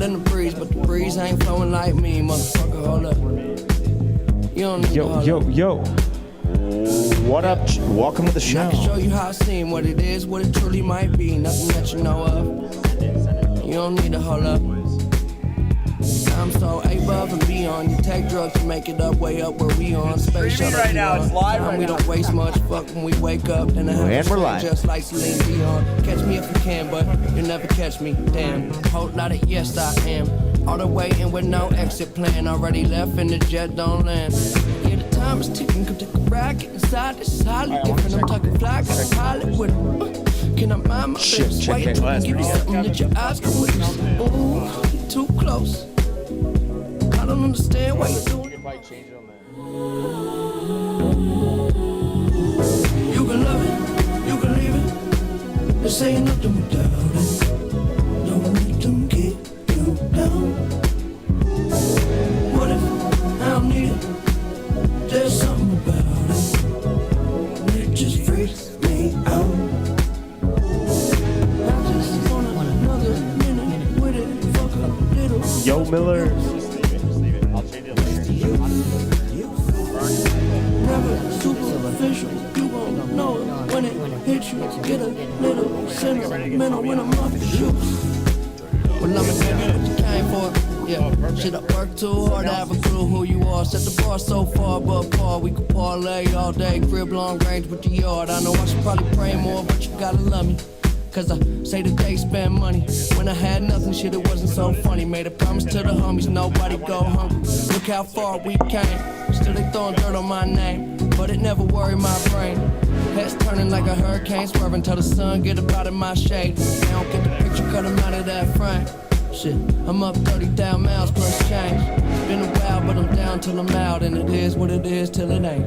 than the breeze, but the breeze ain't flowing like me, motherfucker. Hold up. You don't need Yo. What up? Welcome to the show. I can show you how I seem, what it is, what it truly might be. Nothing that you know of. You don't need to hold up. I'm so above and beyond. You take drugs to make it up, way up where we on. Space shuttle right now, it's live right we now. don't waste much. Fuck when we wake up, then I have to live. just like Celine Dion. Catch me if you can, but you'll never catch me. Damn, whole lot of yes I am. All the way in with no exit plan. Already left and the jet don't land. Yeah, the time is ticking. Come take a ride, get inside. This is highly different. I'm talking fly, got a pilot with it. Can I mind my business? Wait, I can give you something that your eyes can witness. Ooh, you're too close. I don't understand why you're doing it. You can love it, you can leave it. This ain't nothing without it. Don't let them get you down. What if I don't need it? There's something about it. It just freaks me out. I just want another minute with it. Fuck a little. Yo, Miller. Never superficial, you won't know it when it hits you. Get a little sentimental when I'm off the shoes. Well, I'm a baby, what you came for? Yeah, shit, I work too hard to have a clue who you are. Set the bar so far above par, we could parlay all day. Crib long range with the yard. I know I should probably pray more, but you gotta love me. Cause I say that they spend money. When I had nothing, shit, it wasn't so funny. Made a promise to the homies, nobody go hungry. Look how far we came. Still they throwing dirt on my name, but it never worried my brain. Heads turning like a hurricane, swerving till the sun get up out of my shade. They don't get the picture, cut them out of that frame. Shit, I'm up 30,000 miles plus change. It's been a while, but I'm down till I'm out. And it is what it is till it ain't.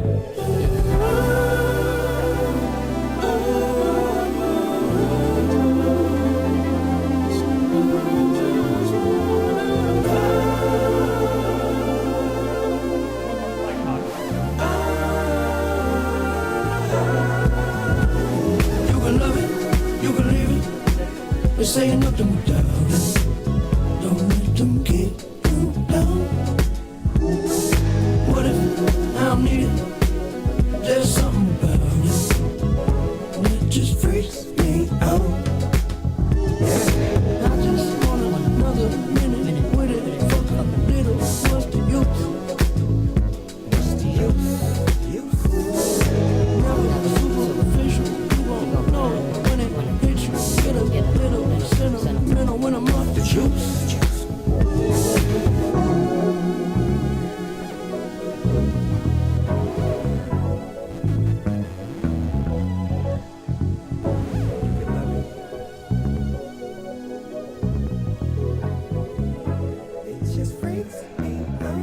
This ain't nothing without it. Don't let them get you down. What if I don't need it? There's something about it. And it just freaks me out. I just want another minute with it. Fuck a little, what's the use? What's the use? Never superficial, you won't know it when it hits you. Get a little sentimental when I'm off the juice. It just freaks me out.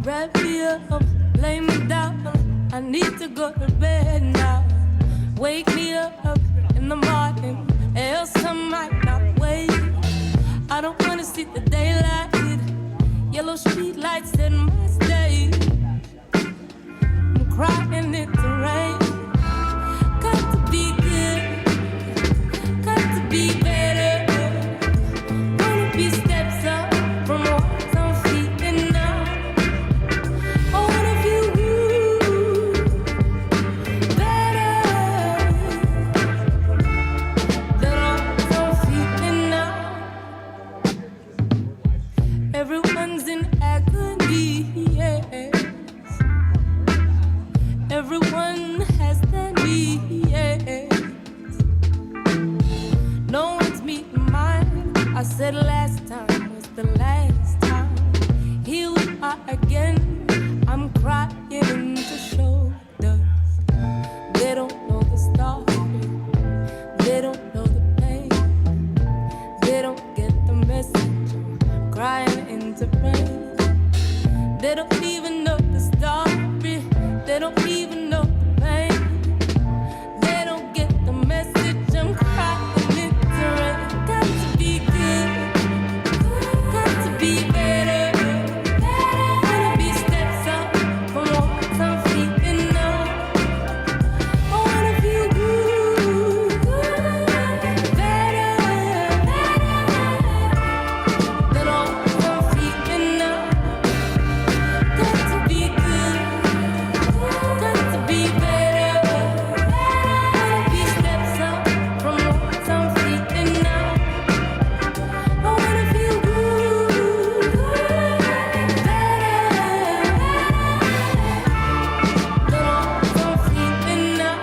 Wrap me up, lay me down. I need to go to bed now. Wake me up in the morning, else I might not wake. I don't wanna see the daylight. Yellow street lights in my state. I'm crying in the rain. Got to be good, got to be better. Wanna be steps up from what I'm feeling now. I wanna feel better than what I'm feeling now. Everyone's in agony, yes. Everyone has their needs. No one's meeting mine. I said last time was the last time. Here we are again. I'm crying in the shoulders. They don't even know the story. They don't even know the pain. They don't get the message. I'm crying in the rain. Got to be good. Got to be better. Wanna be steps up from walking some feet in love. I wanna feel good. Better than all some feet in love. Got to be good. Got to be better. Wanna be steps up from walking some feet in love. I wanna feel good. Better than all some feet in love.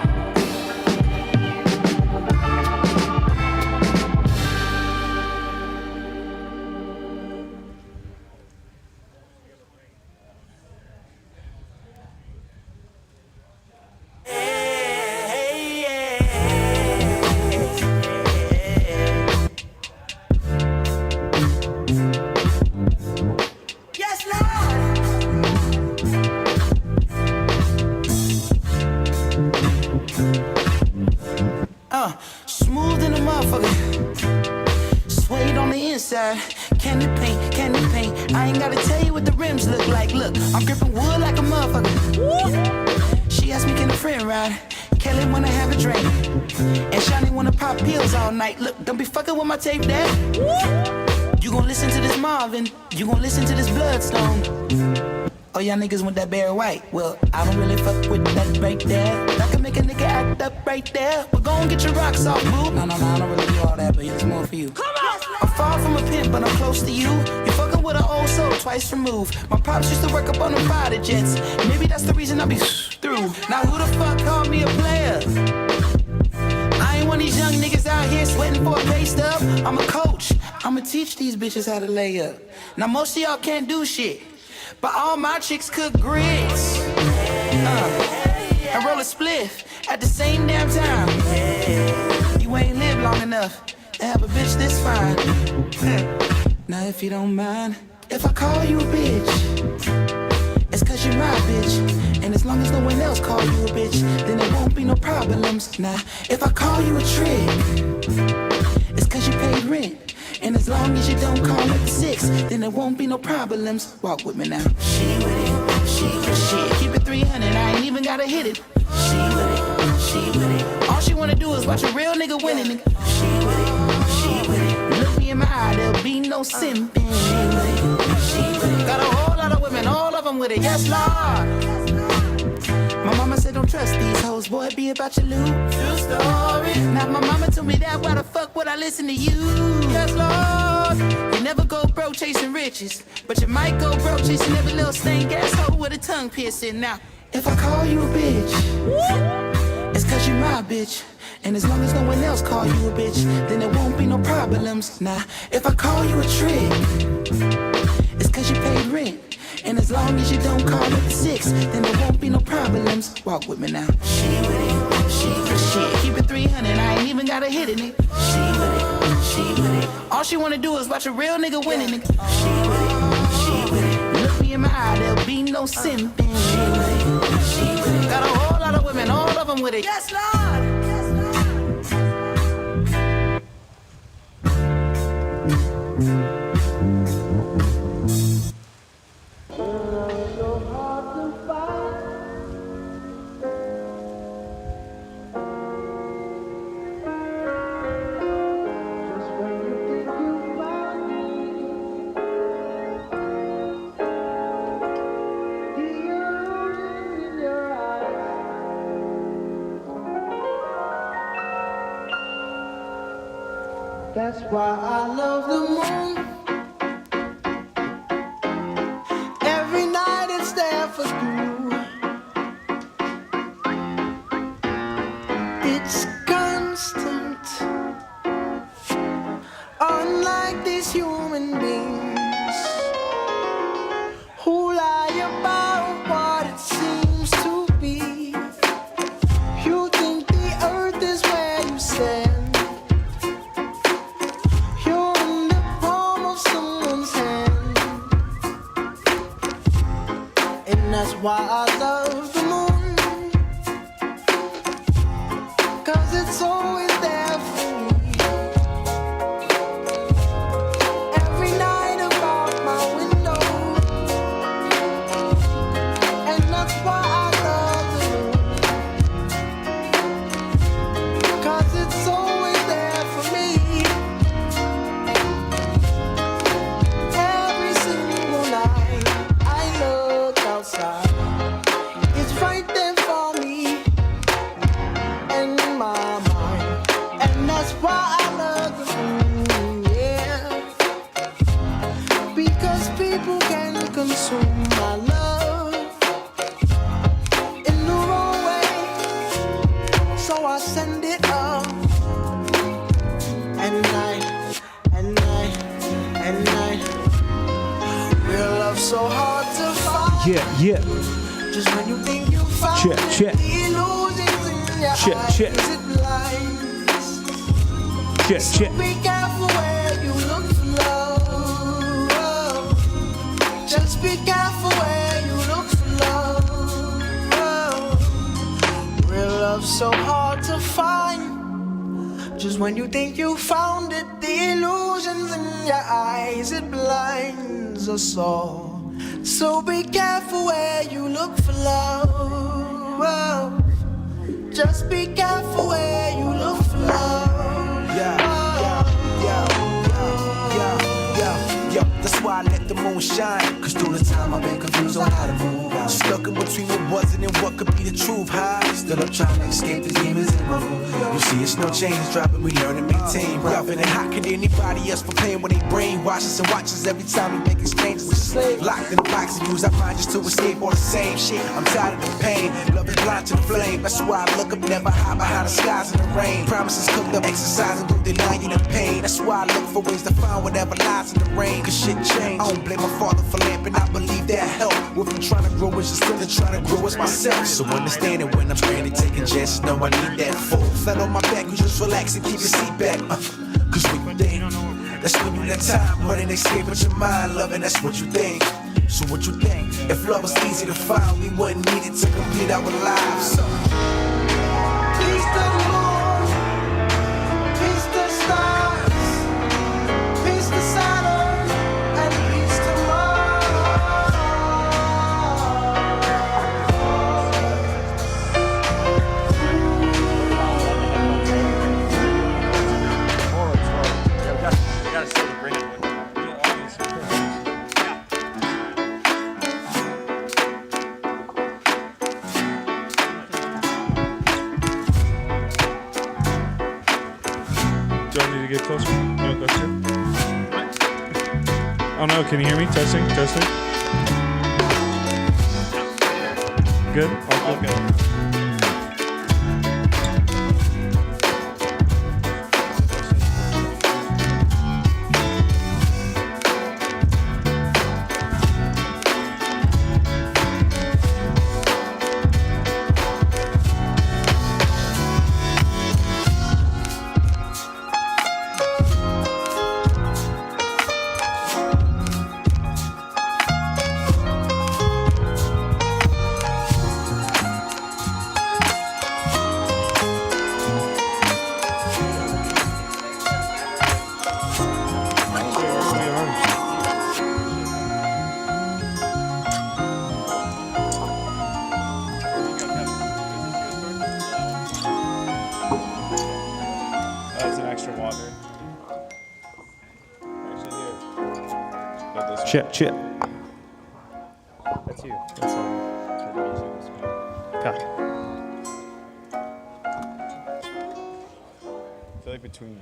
Yes, Lord. Smooth in the motherfucker. Suede on the inside. Candy paint. I ain't gotta tell you what the rims look like. Look, I'm gripping wood like a motherfucker. She asked me, can a friend ride? Kelly wanna have a drink. And Shawty wanna pop pills all night. Look, don't be fucking with my tape, Dad. You gon' listen to this Marvin. You gon' listen to this Bloodstone. Oh, y'all niggas want that Barry White. Well, I don't really fuck with that right there. That can make a nigga act up right there. But go and get your rocks off, boo. No, I don't really do all that, but it's more for you. Come on! I'm far from a pimp, but I'm close to you. You're fucking with an old soul twice removed. My pops used to work up on the fighter jets. Maybe that's the reason I be through. Now who the fuck called me a player? I ain't one of these young niggas out here sweating for a pay stub. I'm a coach. I'ma teach these bitches how to lay up. Now most of y'all can't do shit, but all my chicks cook grits. And roll a spliff at the same damn time. You ain't lived long enough to have a bitch this fine. Now if you don't mind, if I call you a bitch, it's cause you're my bitch. And as long as no one else call you a bitch, then there won't be no problems. Now if I call you a trick, it's cause you paid rent. And as long as you don't call it 6, then there won't be no problems. Walk with me now. She with it, she with shit. Keep it 300, I ain't even gotta hit it. She with it, she with it. All she wanna do is watch a real nigga winning. She with it, she with it. Look me in my eye, there'll be no simping. She with it, she with it. Got a whole lot of women, all of them with it. Yes, Lord. My mama said don't trust these hoes, boy, be about your loot. True story. Now my mama told me that, why the fuck would I listen to you? Yes, Lord. You never go broke chasing riches, but you might go broke chasing every little stank asshole with a tongue piercing. Now, if I call you a bitch, it's cause you're my bitch. And as long as no one else call you a bitch, then there won't be no problems. Now, if I call you a trick, it's cause you paid rent. And as long as you don't call it 6, then there won't be no problems. Walk with me now. She with it, she with shit. Keep it 300, I ain't even gotta hit it. She with it, she with it. All she wanna do is watch a real nigga winning. She with it, she with it. Look me in my eye, there'll be no simping. She with it, she with it. Got a whole lot of women, all of them with it. Yes, Lord. That's why I love the moon. Every night it's there for you. It's constant. Unlike these human beings who lie about what it seems to be. You think the earth is where you stand. You're in the palm And that's why I love the moon, 'cause it's always there for me. Every night about my window, and that's why I love the moon, 'cause it's always there for me. Every single night I look outside, it's right there for me in my mind, and that's why I love the moon, yeah. Because people can consume my love in the wrong way, so I send it up at night, at night, at night. Real love so hard to find. Yeah. Just when you think you found Check, it, check. the illusions in your Check, eyes, check. it blinds. Check. Be careful where you look for love. Just be careful where you look for love. Real love so hard to find. Just when you think you found it, the illusions in your eyes, it blinds us all. So be careful where you look for love. Just be careful where you look for love. Yo, that's why I let the moon shine. 'Cause through the time I've been confused on how to move out. Stuck in between what wasn't and what could be the truth. High, still up trying to escape the demons in my room. You see, it's no chains dropping, we learn to maintain. Rough and how could anybody else for pain when they brainwash us and watch us every time we make exchanges? Locked in a box and use our mind just to escape all the same shit. I'm tired of the pain, love is blind to the flame. That's why I look up, never hide behind the skies in the rain. Promises cooked up, exercising through the lying and pain. That's why I look for ways to find whatever lies in the rain. 'Cause shit changed. I don't blame my father for lamping, I believe that help. What I'm trying to grow is just still trying to grow as myself. So understand it when I'm stranded, taking chances, know I need that full. Flat on my back, you just relax and keep your seat back. 'Cause when you think, that's when you let time run and escape with your mind, loving, that's what you think. So what you think? If love was easy to find, we wouldn't need it to complete our lives. So Peace to the moon, peace to the stars, peace to Saturn, and peace to Mars. Do I need to get closer? No, that's good. Oh no, can you hear me? Testing. Good? All good. Check. That's you. That's all. That's what the music was about. Okay. I feel like between.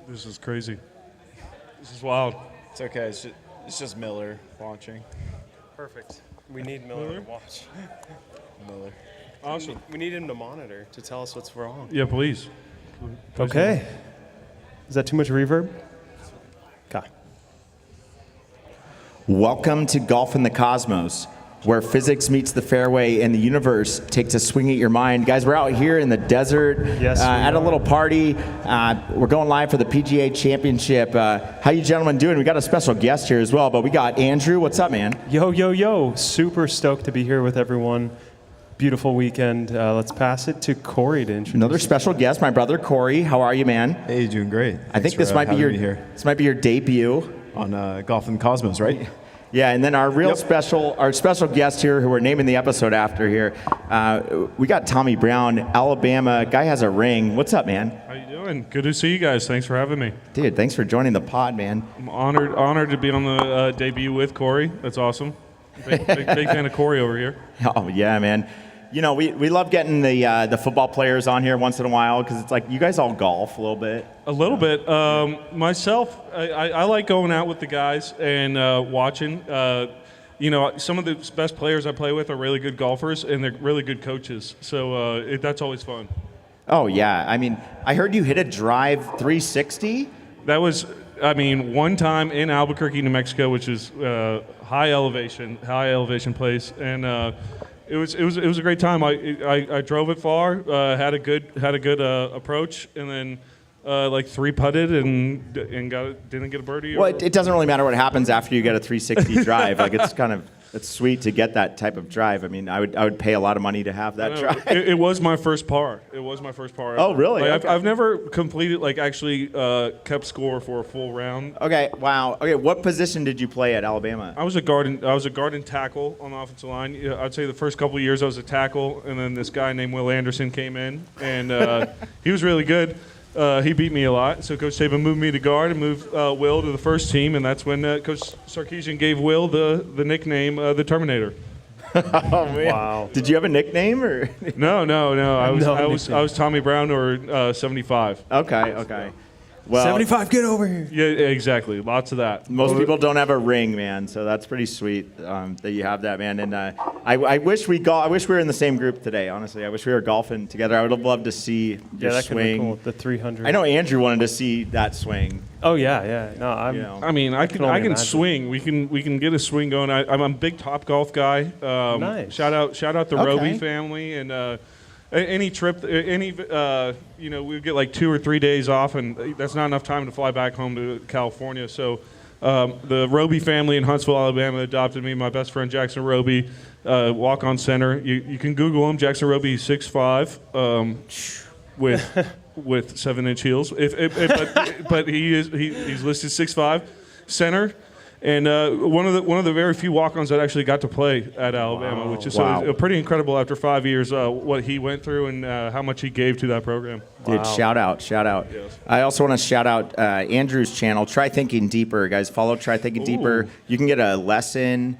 This is crazy. This is wild. It's okay. It's just Miller watching. Perfect. We need Miller to watch. Miller. Awesome. We need him to monitor to tell us what's wrong. Yeah, please. Okay. Is that too much reverb? Okay. Welcome to Golf in the Cosmos, where physics meets the fairway and the universe takes a swing at your mind. Guys, we're out here in the desert at a little party. We're going live for the PGA Championship. How you gentlemen doing? We got a special guest here as well, but we got Andrew. What's up, man? Yo, yo, yo. Super stoked to be here with everyone. Beautiful weekend. Let's pass it to Corey to introduce. Another special guest, my brother Corey. How are you, man? Hey, doing great. I think this might be your debut on Golf in the Cosmos, right? Yeah, and then our special guest here, who we're naming the episode after here, we got Tommy Brown, Alabama. Guy has a ring. What's up, man? How you doing? Good to see you guys. Thanks for having me. Dude, thanks for joining the pod, man. I'm honored to be on the debut with Corey. That's awesome. Big fan of Corey over here. Oh yeah, man. You know, we love getting the football players on here once in a while because it's like you guys all golf a little bit. A little bit. Myself, I like going out with the guys and watching. You know, some of the best players I play with are really good golfers and they're really good coaches. So that's always fun. Oh yeah, I mean, I heard you hit a drive 360. That was, one time in Albuquerque, New Mexico, which is high elevation place, and. It was a great time. I drove it far, had a good approach, and then like three putted and didn't get a birdie. Well, it doesn't really matter what happens after you get a 360 drive. Like it's sweet to get that type of drive. I mean, I would pay a lot of money to have that drive. It was my first par. Oh, really? Like, okay. I've never completed kept score for a full round. Okay, wow. Okay, what position did you play at Alabama? I was a guard and tackle on the offensive line. Yeah, I'd say the first couple of years I was a tackle, and then this guy named Will Anderson came in, and he was really good. He beat me a lot, so Coach Saban moved me to guard and moved Will to the first team, and that's when Coach Sarkisian gave Will the nickname the Terminator. Oh man! Wow. Did you have a nickname or? No. I was Tommy Brown or 75. Okay. Well, 75, get over here. Yeah, exactly. Lots of that. Most people don't have a ring, man. So that's pretty sweet that you have that, man. And I wish we were in the same group today. Honestly, I wish we were golfing together. I would have loved to see your that swing. Could be cool. The 300. I know Andrew wanted to see that swing. Oh yeah. No, I can swing. We can get a swing going. I'm a big Topgolf guy. Nice. Shout out the Roby family and. Any trip, we get like 2 or 3 days off, and that's not enough time to fly back home to California. So the Roby family in Huntsville, Alabama, adopted me. My best friend, Jackson Roby, walk-on center. You can Google him, Jackson Roby. He's 6'5", with 7-inch heels. But he's listed 6'5", center. And one of the very few walk-ons that actually got to play at Alabama, which is pretty incredible after 5 years, what he went through and how much he gave to that program. Dude, shout out. Yes. I also want to shout out Andrew's channel, Try Thinking Deeper. Guys, follow Try Thinking Deeper. You can get a lesson,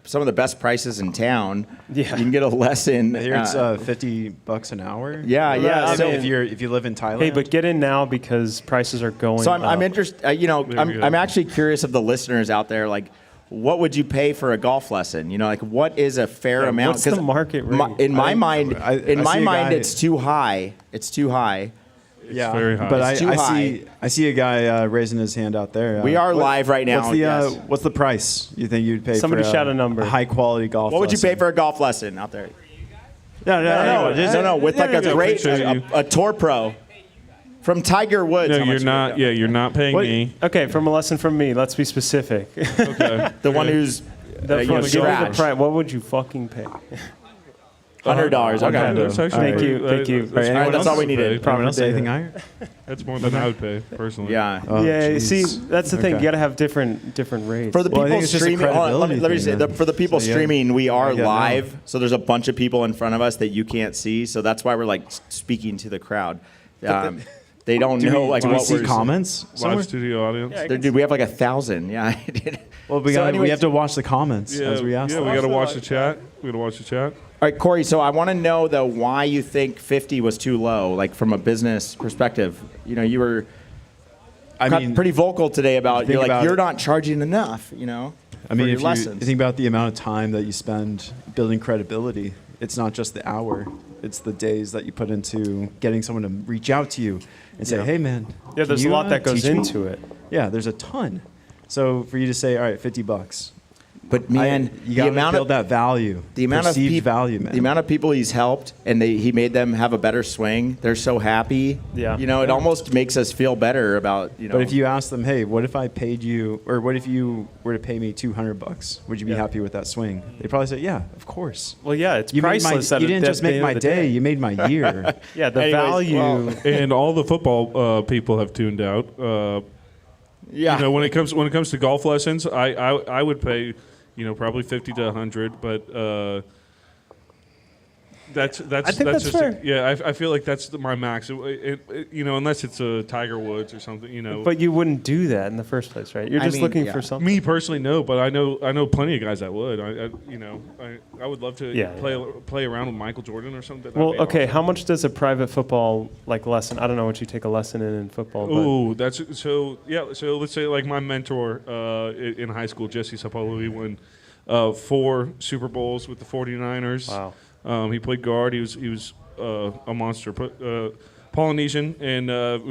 some of the best prices in town. Yeah. You can get a lesson. I hear it's $50 an hour. Yeah. So if you live in Thailand. Hey, but get in now because prices are going So up. I'm interested. I'm actually curious of the listeners out there. Like, what would you pay for a golf lesson? You know, like what is a fair amount? What's the market rate? In my mind, it's too high. It's too high. Yeah, very high. But I see a guy raising his hand out there. We are live right now. What's the price you think you'd pay? Somebody for shout a number. High quality golf. What would you pay for a golf lesson out there? No. With like a great a tour pro from Tiger Woods. No, you're not. Yeah, you're not paying me. Okay, from a lesson from me. Let's be specific. Okay. The one who's scratch. What would you fucking pay? $100. Okay. Thank you. That's all we needed. Anyone else say anything higher? That's more than I would pay personally. Yeah. See, that's the thing. You got to have different rates. For the people it's just a streaming, let me credibility say, thing, for the people streaming, we are Yeah, live. So there's a bunch of people in front of us that you can't see. So that's why we're like speaking to the crowd. They don't know like do we what see we're comments. Live studio audience. Dude, we have like 1,000. Yeah. Well, we have to watch the comments as we ask. Yeah, we got to watch the chat. All right, Corey, so I want to know, though, why you think 50 was too low, like from a business perspective. You know, you were pretty vocal today about, you're not charging enough, for your lessons. You think about the amount of time that you spend building credibility, it's not just the hour. It's the days that you put into getting someone to reach out to you and say, hey, man. Yeah, there's a lot that goes into it. Yeah, there's a ton. So for you to say, all right, $50, But man, you got to build that value. The amount of value, man. The amount of people he's helped, and he made them have a better swing. They're so happy. Yeah. It almost makes us feel better about. But if you ask them, hey, what if I paid you, or what if you were to pay me $200? Would you be happy with that swing? They probably say, yeah, of course. Well, yeah, it's priceless. You didn't just make my day; you made my year. Yeah, the value. And all the football people have tuned out. Yeah. When it comes to golf lessons, I would pay, probably $50 to $100, but that's just fair. I feel like that's my max. Unless it's a Tiger Woods or something, But you wouldn't do that in the first place, right? You're just looking for something. Me personally, no, but I know plenty of guys that would. I would love to play around with Michael Jordan or something. Well, okay, how much does a private football lesson? I don't know what you take a lesson in football. Oh, that's so. Yeah, so let's say like my mentor in high school, Jesse Sapolo, he won 4 Super Bowls with the 49ers. Wow. He played guard. He was a monster. Polynesian, and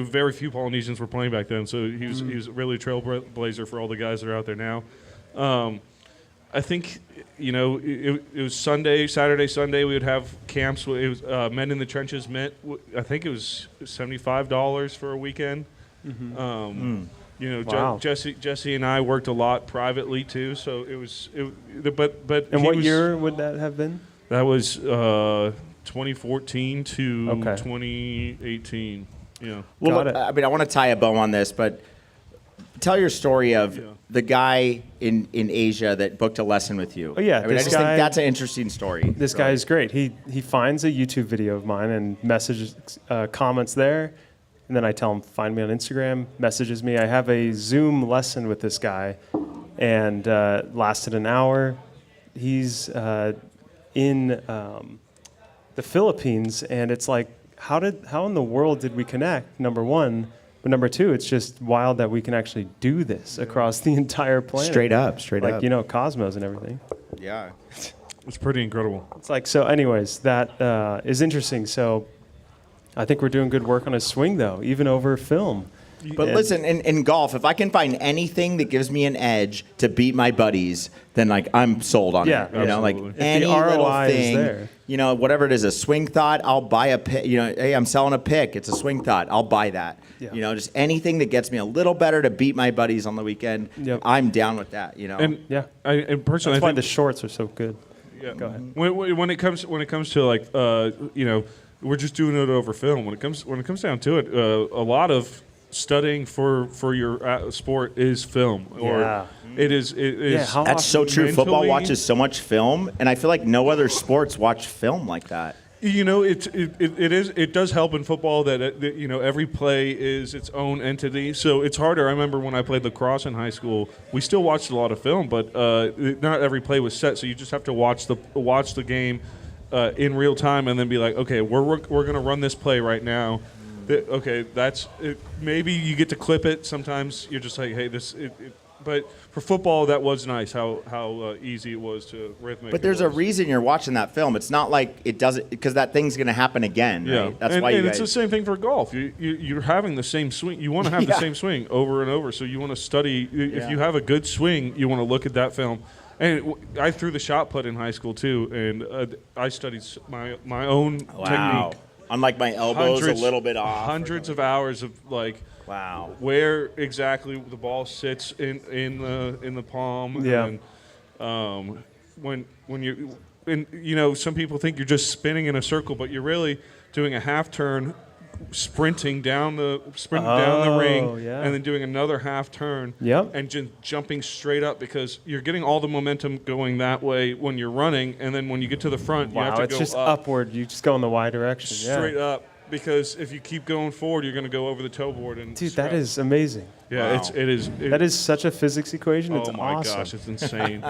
very few Polynesians were playing back then. So he was really a trailblazer for all the guys that are out there now. I think it was Saturday, Sunday. We would have camps. It was Men in the Trenches meant. I think it was $75 for a weekend. Wow. Jesse and I worked a lot privately too. So it was. But and what year would that have been? That was 2014 to 2018. Yeah. Well, I want to tie a bow on this, but tell your story of the guy in Asia that booked a lesson with you. Oh yeah, I just think that's an interesting story. This guy is great. He finds a YouTube video of mine and messages, comments there, and then I tell him find me on Instagram. Messages me. I have a Zoom lesson with this guy, and lasted an hour. He's in the Philippines, and it's like, how in the world did we connect? Number one, but number two, it's just wild that we can actually do this across the entire planet. Straight up. Cosmos and everything. Yeah, it's pretty incredible. It's like, so. Anyways, that is interesting. So, I think we're doing good work on his swing, though, even over film. But listen, in golf, if I can find anything that gives me an edge to beat my buddies, then I'm sold on it. Absolutely. Any little thing, whatever it is, a swing thought, I'll buy a pick. Hey, I'm selling a pick. It's a swing thought. I'll buy that. Yeah. Just anything that gets me a little better to beat my buddies on the weekend. Yep. I'm down with that. And and personally, that's why the shorts are so good. Yeah. Go ahead. When it comes to we're just doing it over film. When it comes down to it, a lot of studying for your sport is film, or it is. That's so true. Football watches so much film, and I feel like no other sports watch film like that. It does help in football that every play is its own entity. So it's harder. I remember when I played lacrosse in high school, we still watched a lot of film, but not every play was set. So you just have to watch the game in real time, and then be like, okay, we're going to run this play right now. Okay, that's it. Maybe you get to clip it. Sometimes you're just like, hey, but for football, that was nice how easy it was to rhythmic. But there's a reason you're watching that film. It's not like it doesn't, because that thing's going to happen again. Yeah, right? That's and, why. And it's the same thing for golf. You're having the same swing. You want to have the same swing over and over. So you want to study. If you have a good swing, you want to look at that film. And I threw the shot put in high school too, and I studied my own technique. Unlike my elbows, a little bit off. Hundreds of hours of where exactly the ball sits in the palm. Yeah. And when you some people think you're just spinning in a circle, but you're really doing a half turn, sprinting down the ring, and then doing another half turn, and just jumping straight up, because you're getting all the momentum going that way when you're running, and then when you get to the front, you have to go it's just upward. You just go in the Y direction. Straight up, because if you keep going forward, you're going to go over the toe board. And dude, that is amazing. Yeah, wow. That is such a physics equation. It's awesome. Oh my gosh, it's insane.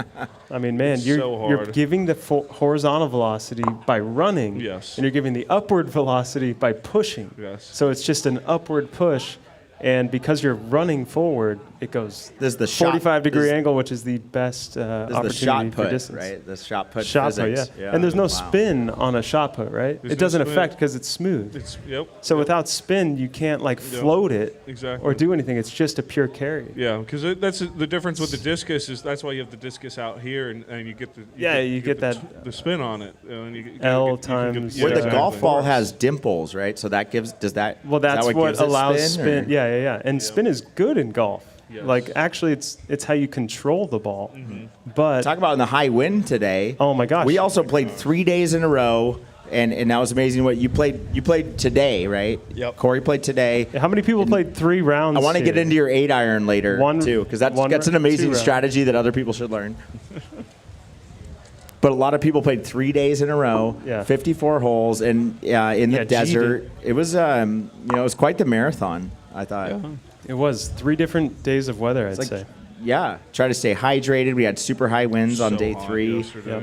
I mean, man, you're giving the horizontal velocity by running, yes, and you're giving the upward velocity by pushing. Yes. So it's just an upward push, and because you're running forward, it goes This is the shot- 45-degree this- angle, which is the best This opportunity is the shot for put, distance. right? The shot put Shot put, physics. yeah. And there's no Wow. spin on a shot put, right? There's It no doesn't spin. affect because it's smooth. Yep. So without spin, you can't like float it Exactly. or do anything. It's just a pure carry. Yeah, because that's the difference with the discus is that's why you have the discus out here and you get the You get the, that the spin on it. And you L you can times- Where the exactly. golf ball has dimples, right? So that gives, does that? Well, is that that's what gives it allows spin. spin. or- Yeah. And spin is good in golf. Yes. Like actually, it's how you control the ball. Mm-hmm. But Talk about in the high wind today. Oh my gosh. We also played 3 days in a row, and that was amazing. What you played? You played today, right? Yep. Corey played today. how many people played 3 rounds? I want to get here? into your 8-iron later too, because that's an 2 amazing rounds. strategy that other people should learn. But a lot of people played 3 days in a row, Yeah. 54 holes, and in the Yeah, G desert. It was, it was quite the marathon. I thought. It was 3 different days of weather, I'd Like, say. yeah, try to stay hydrated. We had super high winds on So day hot 3. yesterday. Yep.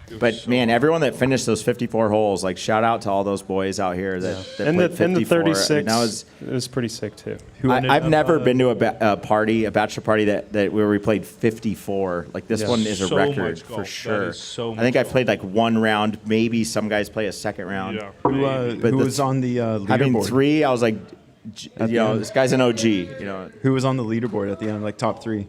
It was But so man, hot. everyone that finished those 54 holes, like shout out to all those boys out here that And played the 54. 36 I mean, that was. it was pretty sick too. I've never been to a bachelor party that where we played 54. Like this Yeah. one is a So record much for golf. That sure. is so I think much I played like one round. Maybe some guys play a second round. Yeah. But Who the- was on the Having leaderboard? 3, I was like, At the end. this guy's an OG. You know, Who was on the leaderboard at the end, like top 3?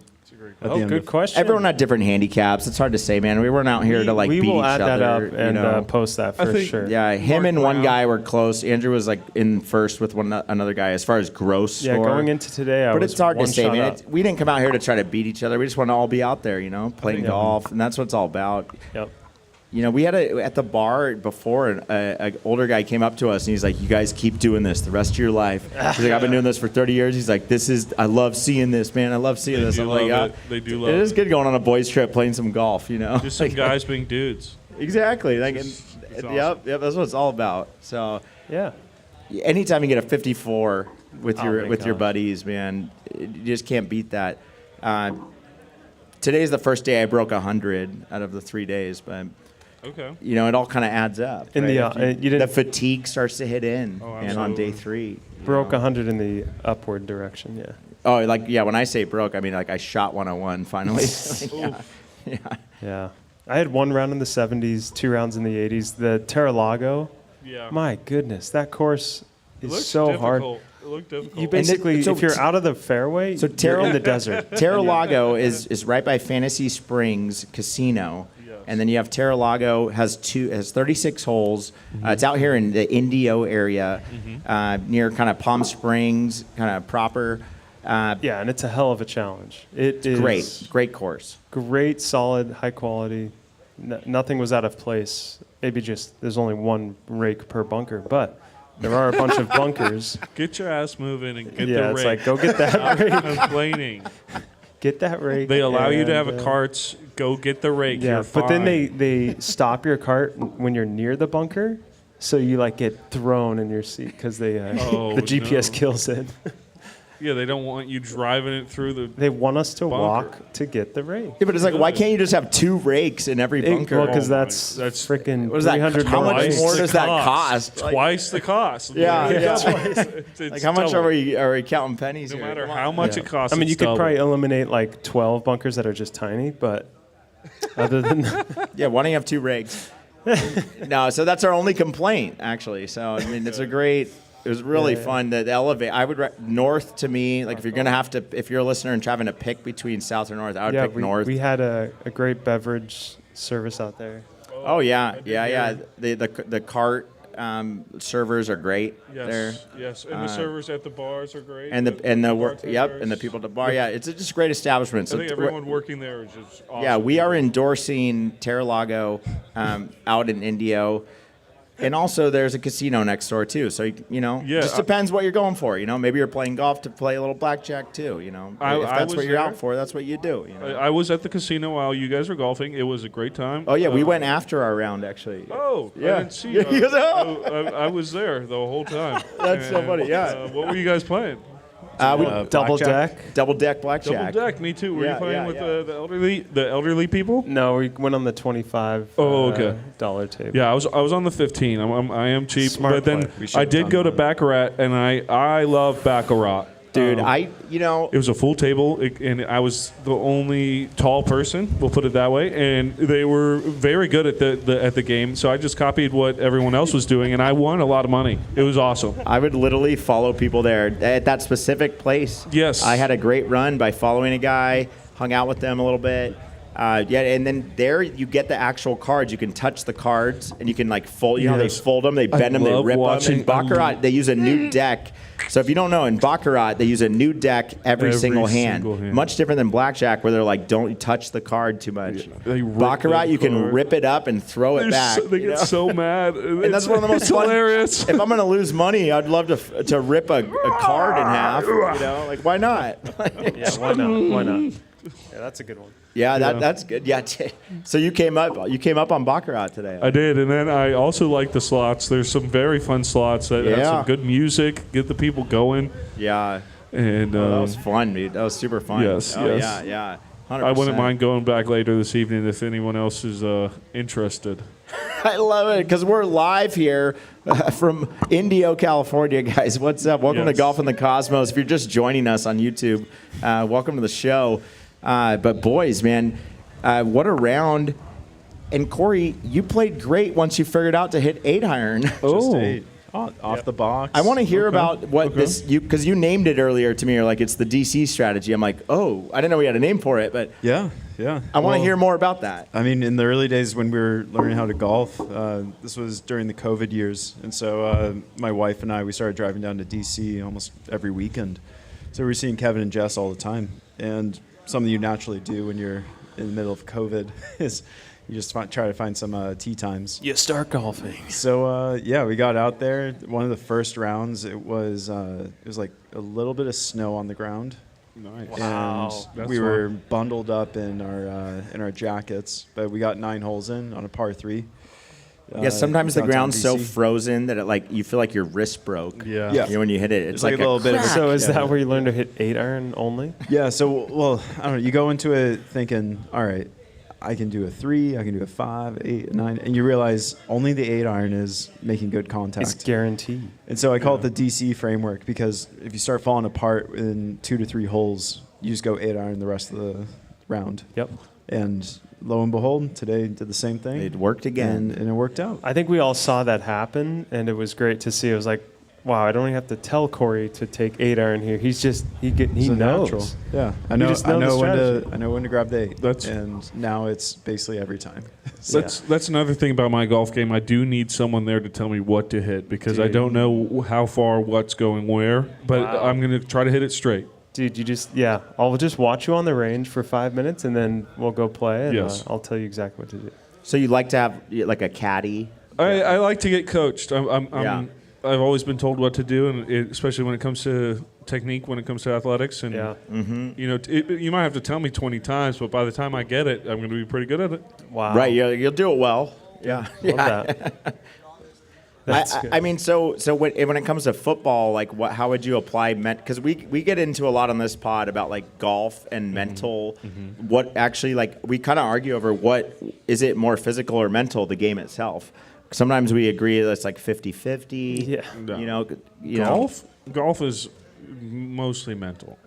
At the Oh, end good of- question. everyone had different handicaps. It's hard to say, man. We weren't out here to like we beat will each add other. that up you and know? post that for think- sure. Yeah, him Mark and one Brown. guy were close. Andrew was like in first with another guy as far as gross Yeah, score. going into today, I But was it's hard to one say, shot man. up. We didn't come out here to try to beat each other. We just want to all be out there, playing Yeah. golf, and that's what it's all about. Yep. We had at the bar before, an older guy came up to us, and he's like, "You guys keep doing this the rest of your life." He's like, "I've been doing this for 30 years." He's like, I love seeing this, man. I love seeing this. do I'm like, love it. They do love it is it. good going on a boys' trip, playing some golf, Just some Like, guys being dudes. Exactly. Like, It's awesome. yep, that's what it's all about. So. Yeah. Anytime you get a 54 with Oh your my your gosh. buddies, man, you just can't beat that. Today's the first day I broke 100 out of the 3 days, but Okay. it all kind of adds up. In right? the, If you didn't- the fatigue starts to hit in, Oh, and on day absolutely. 3. Broke 100 in the upward direction, yeah. Oh, when I say broke, I mean like I shot 101 finally. yeah. Yeah. I had 1 round in the 70s, 2 rounds in the 80s. The Terralago, Yeah. my goodness, that course It is looks so hard. difficult. It looked difficult. You basically, so if you're t- out of the fairway, so you're in the desert. Terralago is right by Fantasy Springs Casino. Yes. And then you have Terralago has 36 holes. It's out here in the Indio area, near kind of Palm Springs, kind of proper. Yeah, and it's a hell of a challenge. It is Great course. great, solid, high quality. Nothing was out of place. Maybe just there's only 1 rake per bunker, but there are a bunch of bunkers. Get your ass moving and get Yeah, the it's rake. like go get that Stop rake. complaining. Get that rake. They allow you to have a and, carts. Go get the rake. Yeah, You're but then fine. they stop your cart when you're near the bunker, so you like get thrown in your seat because they Oh, the GPS no. kills it. Yeah, they don't want you driving it through the. They want us to Bunker. walk to get the rake. Yeah, but it's like, why can't you just have 2 rakes in every bunker? Well, because Oh my- that's that's- freaking What is that? 300 How much bucks. more does that cost? Like- Twice the cost. Yeah, yeah. It's Like how much double. are we counting pennies No here? matter Come on. how much Yeah. it costs. I mean, you it's could double. probably eliminate like 12 bunkers that are just tiny, but other than that, Yeah, why don't you have 2 rigs? No, so that's our only complaint, actually. So, I mean, it was really fun. The elevate, I would, north to me, like if you're going to have to, if you're a listener and having to pick between south or north, I would yeah, pick north. we had a great beverage service out there. Oh, yeah. The cart servers are great there. Yes, and the servers at the bars are great. And the work, yep, and the bartenders. people at the bar. Yeah, it's just a great establishment. I So think everyone working there is just awesome. yeah, we are endorsing Terralago out in Indio. And also, there's a casino next door too. So Yeah, just depends what you're going for. Maybe you're playing golf to play a little blackjack too. If I that's was what you're there. out for, that's what you do. I was at the casino while you guys were golfing. It was a great time. Oh yeah, we went after our round actually. Oh, Yeah. I didn't see Yeah, you. you go, I was there the whole time. That's so And, funny, yeah. what were you guys playing? We Double blackjack. deck? double deck blackjack. Double deck. Me too. Were Yeah, you playing yeah, with yeah. the elderly people? No, we went on the 25 Oh, okay. dollar table. Yeah, I was on the 15. I am cheap, Smart but then play. We should've I did done go to that. Baccarat, and I love Baccarat. Dude, It was a full table, and I was the only tall person. We'll put it that way. And they were very good at the game. So I just copied what everyone else was doing, and I won a lot of money. It was awesome. I would literally follow people there at that specific place. Yes. I had a great run by following a guy, hung out with them a little bit. And then there you get the actual cards. You can touch the cards, and you can like fold. You know, they fold them, they bend them, they rip them. In Baccarat, they use a new deck. So if you don't know, in Baccarat, they use a new deck every single hand. Much different than blackjack, where they're like, don't touch the card too much. Yeah, Baccarat, you can rip it up and throw it back. They get so mad. And that's one of the most fun. Hilarious. If I'm going to lose money, I'd love to rip a card in half. You know, like why not? Yeah, why not? Why not? Yeah, that's a good one. Yeah, that's good. Yeah, so you came up on Baccarat today. I did, and then I also like the slots. There's some very fun slots that have some good music, get the people going. Yeah, and that was fun, dude. That was super fun. Yes, yes. Yeah. 100%. I wouldn't mind going back later this evening if anyone else is interested. I love it because we're live here from Indio, California, guys. What's up? Welcome to Golf in the Cosmos. If you're just joining us on YouTube, welcome to the show. But boys, man, what a round. And Corey, you played great once you figured out to hit 8-iron. Just 8. Off the box. I want to hear about what this, because you named it earlier to me. You're like, it's the DC strategy. I'm like, oh, I didn't know we had a name for it, but yeah. I want to hear more about that. I mean, in the early days when we were learning how to golf, this was during the COVID years. And so my wife and I, we started driving down to DC almost every weekend. So we were seeing Kevin and Jess all the time. And something you naturally do when you're in the middle of COVID is you just try to find some tee times. You start golfing. So we got out there. One of the first rounds, it was like a little bit of snow on the ground. Nice. Wow. And we were bundled up in our jackets, but we got 9 holes in on a par 3. Yeah, sometimes the ground's so frozen that it you feel like your wrist broke. Yeah. You know, when you hit it, it's like a little bit. So is that where you learned to hit 8-iron only? Yeah. So I don't know. You go into it thinking, all right, I can do a 3, I can do a 5, 8, 9, and you realize only the 8-iron is making good contact. It's guaranteed. And so I call it the DC framework because if you start falling apart in 2 to 3 holes, you just go 8-iron the rest of the round. Yep. And lo and behold, today did the same thing. It worked again. And it worked out. I think we all saw that happen, and it was great to see. It was like, wow, I don't even have to tell Corey to take 8-iron here. He knows. Natural. Yeah, I know when to grab the 8. And now it's basically every time. That's another thing about my golf game. I do need someone there to tell me what to hit because I don't know how far what's going where, but I'm going to try to hit it straight. Dude, I'll just watch you on the range for 5 minutes, and then we'll go play, and I'll tell you exactly what to do. So you like to have like a caddy? I like to get coached. I've always been told what to do, and especially when it comes to technique, when it comes to athletics. And you know, you might have to tell me 20 times, but by the time I get it, I'm going to be pretty good at it. Wow! Right? You'll do it well. Yeah. Love that. I mean, so when it comes to football, how would you apply because we get into a lot on this pod about like golf and mental. What actually we kind of argue over what is it more physical or mental, the game itself. Sometimes we agree that it's like 50-50. Yeah. Golf is mostly mental.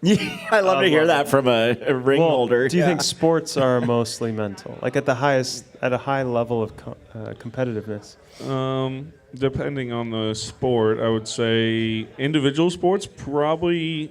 I love to hear that from a ring holder. Do you think sports are mostly mental? Like at a high level of competitiveness? Depending on the sport, I would say individual sports probably.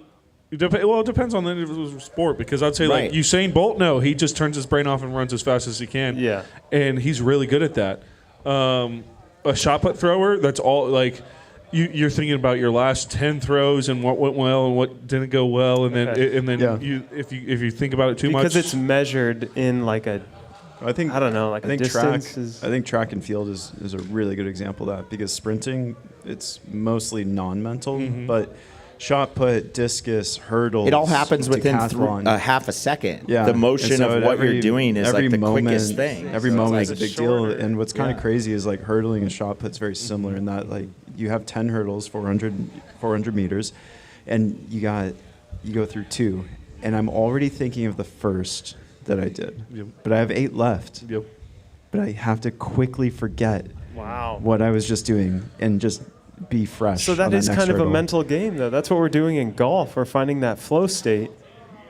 It depends on the individual sport because I'd say like Usain Bolt. No, he just turns his brain off and runs as fast as he can. Yeah, and he's really good at that. A shot put thrower, that's all like. You're thinking about your last 10 throws and what went well and what didn't go well, and then if you think about it too much because it's measured in like a. I think distance. I think track and field is a really good example of that because sprinting, it's mostly non-mental, but shot put, discus, hurdles. It all happens within half a second. Yeah. The motion of what you're doing is like the quickest thing. Every moment is a big deal. And what's kind of crazy is like hurdling and shot put's very similar in that like you have 10 hurdles, 400 meters, and you go through 2, and I'm already thinking of the first that I did. Yep. But I have 8 left. Yep. But I have to quickly forget what I was just doing and just be fresh. So that on is next kind of a hurdle. mental game, though. That's what we're doing in golf. We're finding that flow state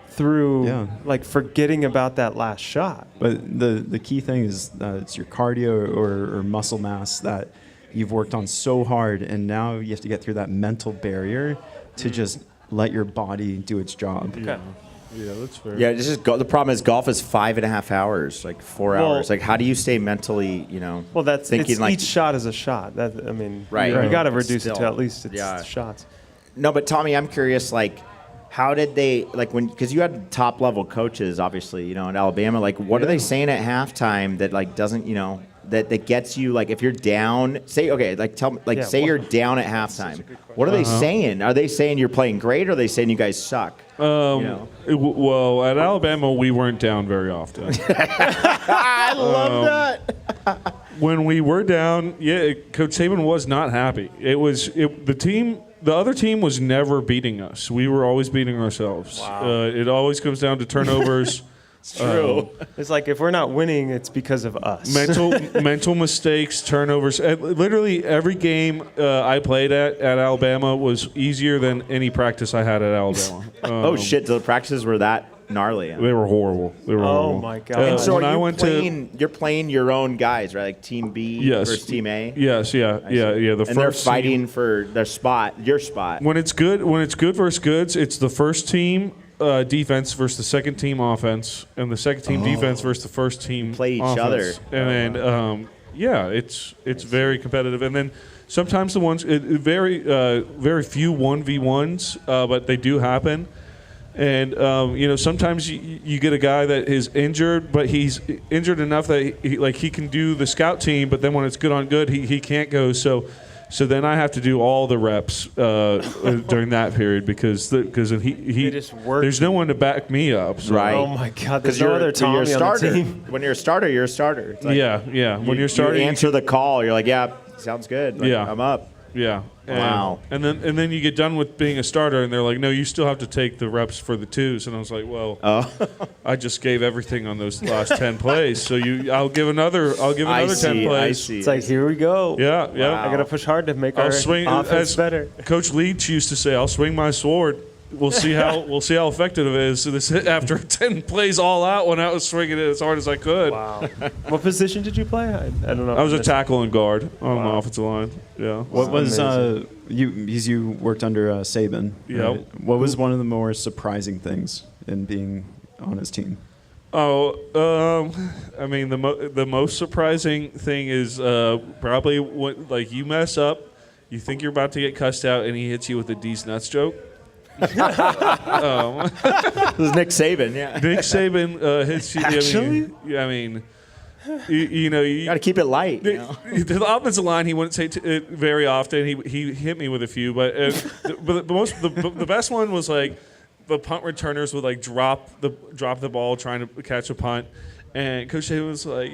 through like forgetting about that last shot. But the key thing is it's your cardio or muscle mass that you've worked on so hard, and now you have to get through that mental barrier to just let your body do its job. Okay. Yeah, that's fair. Yeah, it's just the problem is golf is 5.5 hours, like 4 hours. Like, how do you stay mentally, Well, that's thinking each shot is a shot. I mean, Right. you got to But reduce it to still, at least its yeah. shots. No, but Tommy, I'm curious, like, how did they, like, because you had top level coaches, obviously, in Alabama, like, what are they saying at halftime that, like, doesn't, that gets you, like, if you're down, say, okay, like, tell me, like, say you're down at halftime. What are they saying? Are they saying you're playing great, or are they saying you guys suck? Well, at Alabama, we weren't down very often. I love that. When we were down, Coach Saban was not happy. The other team was never beating us. We were always beating ourselves. Wow. It always comes down to turnovers. It's true. It's like if we're not winning, it's because of us. mental mistakes, turnovers. Literally every game I played at Alabama was easier than any practice I had at Alabama. Oh shit! The practices were that gnarly. They were horrible. Oh my god! And so when I you're went you're playing your own guys, right? Like Team B versus Team A. Yes, yeah. The And they're fighting for their spot, your spot. When it's good versus goods, it's the first team defense versus the second team offense, and the second team defense versus the first team Play each offense. other. And then it's very competitive. And then sometimes the ones very few 1v1s, but they do happen. And sometimes you get a guy that is injured, but he's injured enough that he can do the scout team, but then when it's good on good, he can't go. So then I have to do all the reps during that period because he just work. There's no one to back me up. So. Right. Oh my god! There's Because no other Tommy you're a starter. on the team. When you're a starter, you're a starter. It's like Yeah. When you're starting, you answer the call. You're like, yeah, sounds good. Like, Yeah. I'm up. Yeah. Wow. And then you get done with being a starter, and they're like, no, you still have to take the reps for the twos. And I was like, well, I just gave everything on those last 10 plays. So I'll give another 10 plays. I see. It's like here we go. Yeah. I gotta push hard to make our swing offense as better. Coach Leach used to say, "I'll swing my sword." We'll see how effective it is. So this after 10 plays all out, when I was swinging it as hard as I could. Wow. What position did you play? I don't know. I was a tackle and guard on the offensive line. Yeah. What was you worked under Saban? Yeah. Right? What was one of the more surprising things in being on his team? I mean, the most surprising thing is probably when, like, you mess up, you think you're about to get cussed out, and he hits you with a D's nuts joke. This is Nick Saban, yeah. Nick Saban hits you. Actually? I mean, you got to keep it light. The offensive line, he wouldn't say it very often. He hit me with a few, but the best one was like the punt returners would like drop the ball trying to catch a punt, and Coach Saban was like,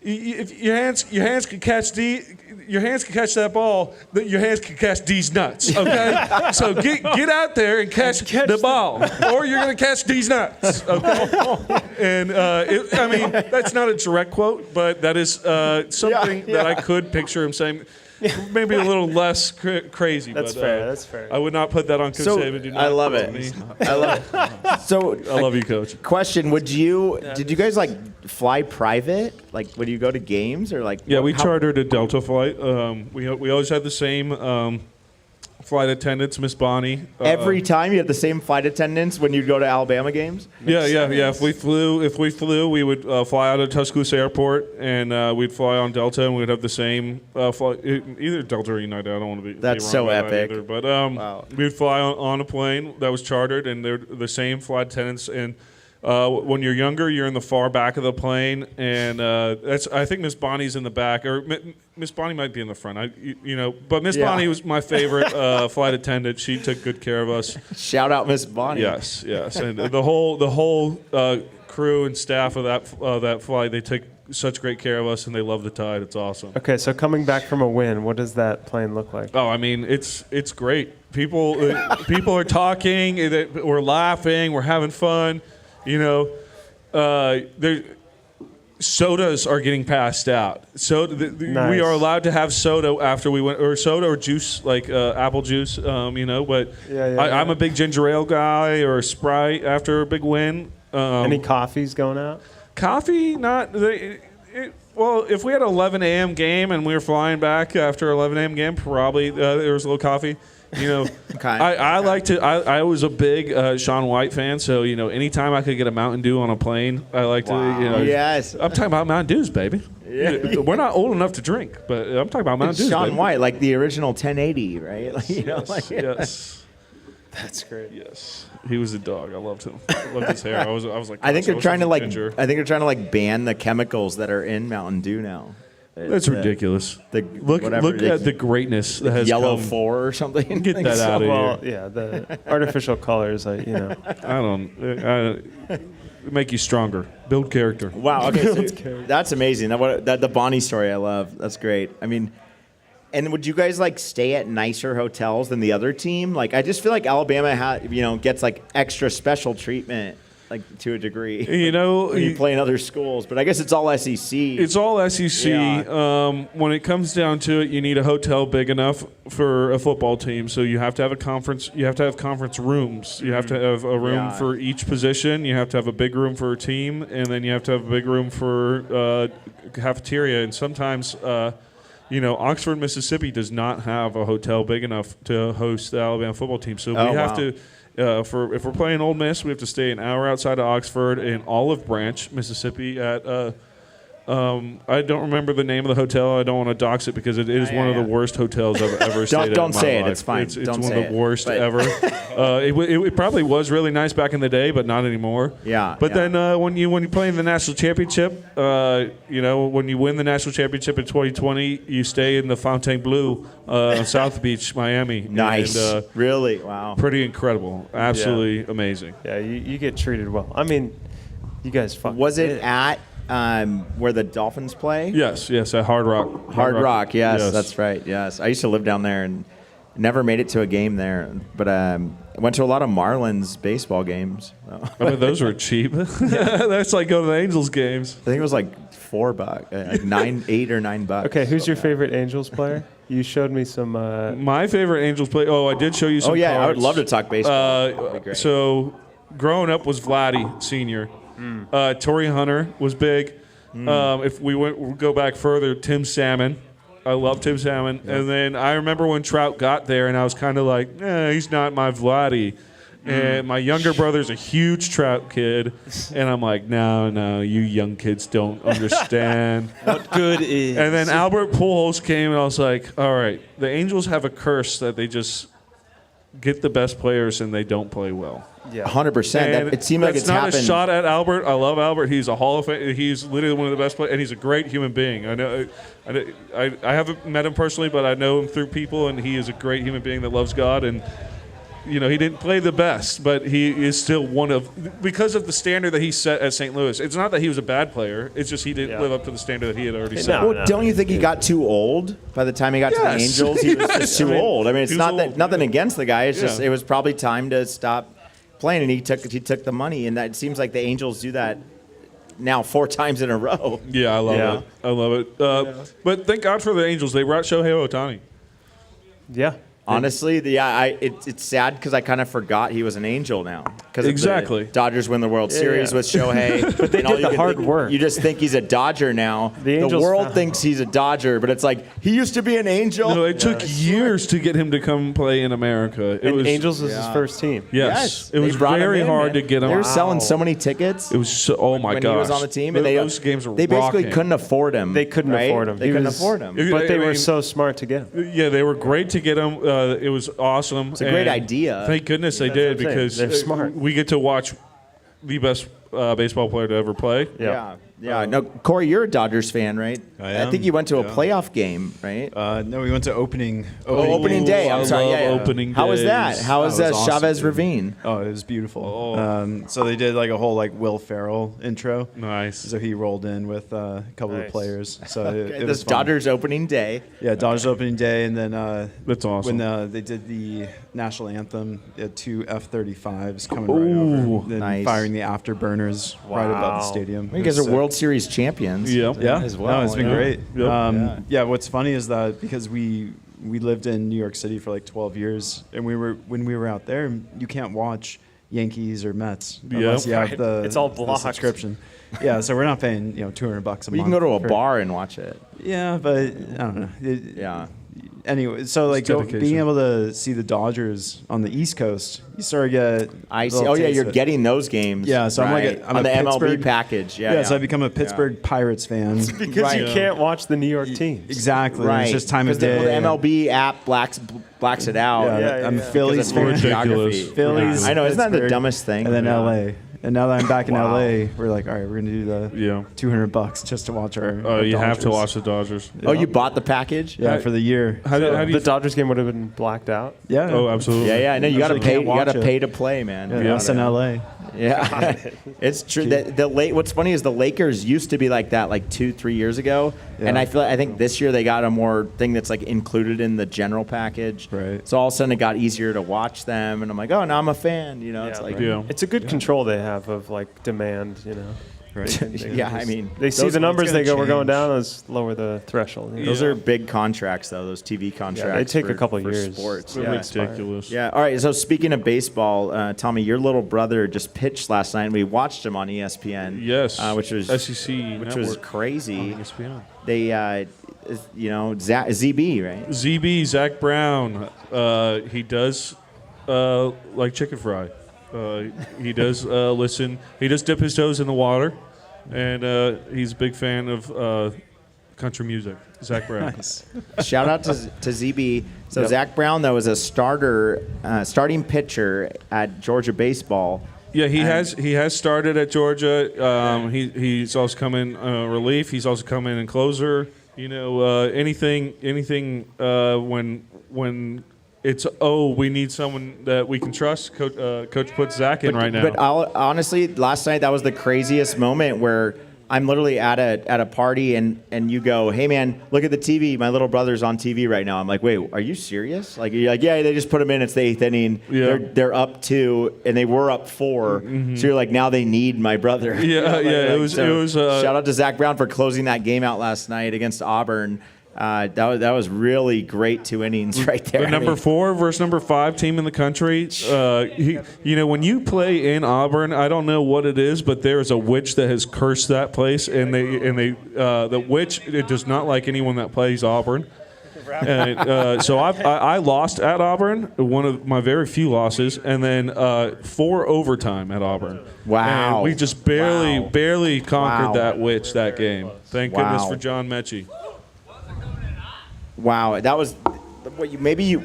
if your hands can catch that ball, your hands can catch these nuts. Okay, so get out there and catch the ball, or you're gonna catch these nuts. Okay, and I mean that's not a direct quote, but that is something that I could picture him saying. Maybe a little less crazy. That's but, fair. That's fair. I would not put that on Coach Saban. Do not I love quote it. me. I love it. So I love you, Coach. Question: did you guys like fly private? Like, when you go to games or like? Yeah, we chartered a Delta flight. We always had the same flight attendants, Miss Bonnie. Every time you had the same flight attendants when you'd go to Alabama games? Yeah. If we flew, we would fly out of Tuscaloosa Airport, and we'd fly on Delta, and we'd have the same flight, either Delta or United. I don't want to be. That's wrong so about that epic. either, but Wow. we'd fly on a plane that was chartered, and they're the same flight attendants. And when you're younger, you're in the far back of the plane, and I think Miss Bonnie's in the back, or Miss Bonnie might be in the front. But Miss Bonnie was my favorite flight attendant. She took good care of us. Shout out Miss Bonnie. Yes, and the whole crew and staff of that flight, they take such great care of us, and they love the Tide. It's awesome. Okay, so coming back from a win, what does that plane look like? Oh, I mean, it's great. People are talking. We're laughing. We're having fun. sodas are getting passed out. So Nice. we are allowed to have soda after we went, or soda or juice, like apple juice, But I'm a big ginger ale guy or a Sprite after a big win. Any coffees going out? Coffee, not. Well, if we had an 11 a.m. game and we were flying back after 11 a.m. game, probably there was a little coffee. Okay. I like to. I was a big Shaun White fan, so anytime I could get a Mountain Dew on a plane, I like to. Yes. I'm talking about Mountain Dews, baby. Yeah. We're not old enough to drink, but I'm talking about Mountain Dews. Shaun baby. White, like the original 1080, right? Yes. That's great. Yes. He was a dog. I loved him. I loved his hair. I was like. I think gosh, they're trying to ginger. I think they're trying to ban the chemicals that are in Mountain Dew now. That's ridiculous. Look at the greatness that has Yellow come. 4 or something. Get that out of Well, here. yeah, the artificial colors, I make you stronger. Build character. Wow. Okay. So that's amazing. The Bonnie story I love. That's great. I mean, and would you guys stay at nicer hotels than the other team? I just feel like Alabama gets extra special treatment. To a degree, when you play in other schools, but I guess it's all SEC. It's all SEC. Yeah. When it comes down to it, you need a hotel big enough for a football team. So you have to have a conference. You have to have conference rooms. You have to have a room for each position. You have to have a big room for a team, and then you have to have a big room for cafeteria. And sometimes, Oxford, Mississippi does not have a hotel big enough to host the Alabama football team. So we have to. If we're playing Ole Miss, we have to stay an hour outside of Oxford in Olive Branch, Mississippi. At I don't remember the name of the hotel. I don't want to dox it because it is one of the worst hotels I've ever stayed at. Don't in my say life. it. It's fine. It's Don't one say of the it, worst but- ever. It probably was really nice back in the day, but not anymore. Yeah. But then when you play in the national championship, when you win the national championship in 2020, you stay in the Fontainebleau, South Beach, Miami. Nice. And, really? Wow. pretty incredible. Absolutely amazing. Yeah, you get treated well. I mean, you guys fucking Was did it at where the Dolphins play? Yes, at Hard Rock. Hard Rock, yes, that's right. Yes, I used to live down there and never made it to a game there, but I went to a lot of Marlins baseball games. I mean, those were cheap. That's like going to the Angels games. I think it was $4, $8 or $9. Okay, who's your favorite Angels player? You showed me some. My favorite Angels play. Oh, I did show you some. Oh yeah, I would cards. love to talk baseball. That'd be great. So, growing up was Vladdy Sr. Torrey Hunter was big. If we go back further, Tim Salmon. I love Tim Salmon. Yep. And then I remember when Trout got there, and I was kind of like, he's not my Vladdy. And my younger brother's a huge Trout kid, and I'm like, no, you young kids don't understand. What good is? And then Albert Pujols came, and I was like, all right, the Angels have a curse that they just get the best players and they don't play well. Yeah, 100%. It seemed like it's happened. That's not a shot at Albert. I love Albert. He's a Hall of Fame. He's literally one of the best players, and he's a great human being. I haven't met him personally, but I know him through people, and he is a great human being that loves God. And he didn't play the best, but he is still one of, because of the standard that he set at St. Louis. It's not that he was a bad player. It's just he didn't live up to the standard that he had already set. Well, don't you think he got too old by the time he got to the Angels? He was just too old. I mean, it's nothing against the guy. It's just it was probably time to stop playing, and he took the money, and that seems like the Angels do that now 4 times in a row. Yeah, I love it. I love it. But thank God for the Angels. They brought Shohei Ohtani. Yeah. Honestly, it's sad because I kind of forgot he was an Angel now. Exactly. The Dodgers win the World Series with Shohei. But they did the hard work. You just think he's a Dodger now. The world thinks he's a Dodger, but it's like, he used to be an Angel. No, it took years to get him to come play in America. Angels was his first team. Yes. It They was brought him very in, hard man. to get him. They were selling so many tickets. It was so, oh my when gosh. he was on the team, and those games were they basically rocking. couldn't afford him. They couldn't afford him. They couldn't afford him. But they were so smart to get him. Yeah, they were great to get him. It was awesome. It's a great idea. Thank goodness they did, what I'm saying. because They're smart. we get to watch the best baseball player to ever play. Yeah. No, Corey, you're a Dodgers fan, right? I am. think you went to a playoff game, right? No, we went to opening day. I'm sorry. love Yeah. opening How was that? days. How was That was awesome, Chavez dude. Ravine? Oh, it was beautiful. So they did like a whole Will Ferrell intro. Nice. So he rolled in with a couple of players. So it This was fun. Dodgers opening day. Yeah, Dodgers opening day, and then That's awesome. when they did the national anthem, 2 F-35s coming right over, then Nice. firing the afterburner burners right above the stadium. You guys are World Series champions. Yeah. As well. No, it's been great. Yep. Yeah. What's funny is that because we lived in New York City for like 12 years, and when we were out there, you can't watch Yankees or Mets unless you have the It's all the blocked. subscription. Yeah, so we're not paying $200 a month. You can go to a bar and watch it. Yeah, but I don't know. Yeah. Anyway, so like dedication. being able to see the Dodgers on the East Coast, you sort of get. I see. Oh yeah, you're getting those games. Yeah, so right. I'm on the a MLB Pittsburgh package. Yeah, so I become a Pittsburgh Pirates fan. Because you can't watch the New York teams. Exactly. Right. It's just time of day. The MLB app blacks it out. I'm a Phillies fan. Ridiculous. Phillies. I know. Isn't that the Pittsburgh, dumbest thing? And then LA. And now that I'm back in Wow. LA, we're like, all right, we're gonna do the $200 just to watch our. Oh, you have to Dodgers. watch the Dodgers. Oh, you bought the package? Yeah, for the year. How do you The Dodgers game would have been blacked out. Yeah. Oh, absolutely. Yeah, I know. You got to Actually pay. can't You got to watch pay it. to play, man. Yeah, us in LA. Yeah, it's true. What's funny is the Lakers used to be like that, like 2-3 years ago, and I think this year they got a more thing that's like included in the general package. Right. So all of a sudden it got easier to watch them, and I'm like, oh, now I'm a fan. It's like, It's a good control they have of like demand. Right. yeah. I mean, They see those- the numbers, they go, we're going change. down, let's lower the threshold. Those are big contracts, though. Those TV contracts. they take a for- couple for years. Sports. It's Yeah. Ridiculous. Yeah. All right. So speaking of baseball, Tommy, your little brother just pitched last night, and we watched him on ESPN. Yes. Which was SEC which was Network crazy. on ESPN. They, ZB, right? ZB, Zach Brown, he does like chicken fry. He does listen. He does dip his toes in the water, and he's a big fan of country music. Zach Brown. Shout out to ZB. So Zach Brown, though, is a starting pitcher at Georgia baseball. Yeah, he has started at Georgia. He's also come in relief. He's also come in closer. Anything when it's we need someone that we can trust. Coach puts Zach in right now. But honestly, last night that was the craziest moment where I'm literally at a party and you go, hey man, look at the TV. My little brother's on TV right now. I'm like, wait, are you serious? Like you're like, yeah, they just put him in. It's the 8th inning. Yeah. They're up 2 and they were up 4. So you're like, now they need my brother. Yeah, It was shout out to Zach Brown for closing that game out last night against Auburn. That was really great 2 innings right there. The number 4 versus number 5 team in the country. When you play in Auburn, I don't know what it is, but there is a witch that has cursed that place, and the witch it does not like anyone that plays Auburn. And, so I lost at Auburn, one of my very few losses, and then 4 overtime at Auburn. Wow. And we just barely conquered Wow. that witch that game. Thank goodness Wow. for John Mechie. Wow, that was